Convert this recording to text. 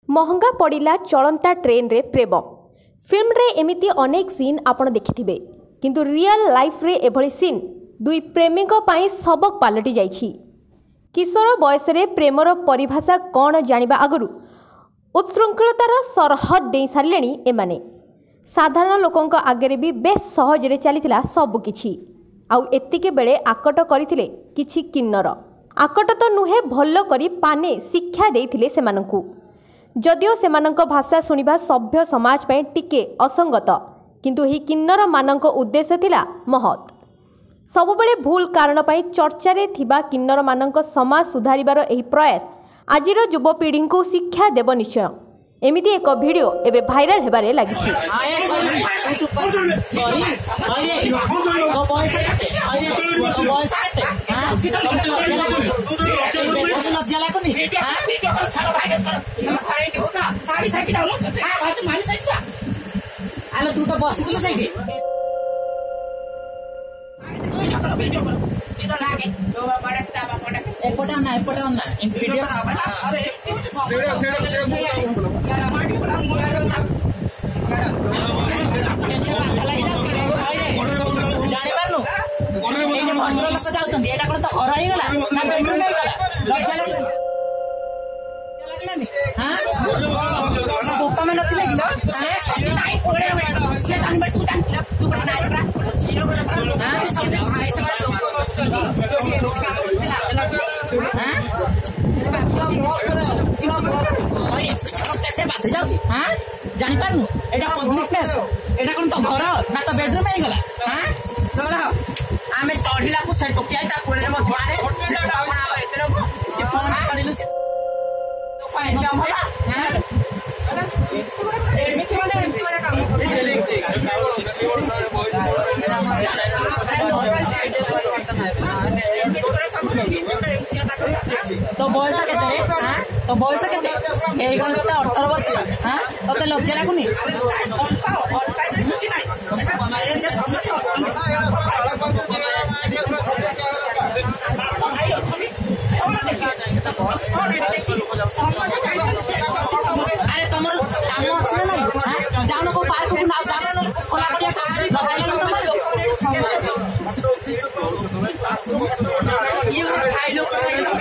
महंगा पड़िला चलंता ट्रेन रे प्रेम फिल्म रे एमिति अनेक सीन आपण देखिथिबे किंतु रियल लाइफ रे एभली सीन दुई प्रेमिक पई सबक पालटी जाइछि। किशोर बयस रे प्रेमर परिभाषा कौन जानिबा आगरु उत्सृंखलतार सरहद दे सारिलेनी एमाने। साधारण लोकंक आगरे भी बेस सहज रे चलीथिला सब किछि आउ एतिके बेले आकट करिथिले किछि किन्नर। आकट तो नुहे भल्ल करी पाने शिक्षा देइथिले सेमानंकु। जदिओ सेमानंक भाषा सुनिबा सभ्य समाज पे टिके असंगत किंतु ही किन्नर मानंक उद्देश्य थिला महत्। सबुबले भूल कारण पाई चर्चा रे थिबा किन्नर मानंक समाज सुधारिबार एही प्रयास आजिर युवपीढ़ी को शिक्षा देव निश्चय। एमिति एक वीडियो एबे भाइराल हेबारे लागिछि। तू तो बसिथिलु सेठी जापारू एटा पब्लिक प्लेस एटा कोन तो घर ना तो बेडरूम हे गला आमे चढ़िला को से टोकिया ता कोले म धुआरे से पावना एतरे से फोन चढ़िलु से तो काय जाम होला एमिति माने काम तो बयस केते तो बयस केते एई गन तो 18 वर्ष हां तते लज्जा लागुनी अरे तुम काम अछि ना नहीं जानो को पार्क को ना जानो कोला ये भाई लोग गाड़ी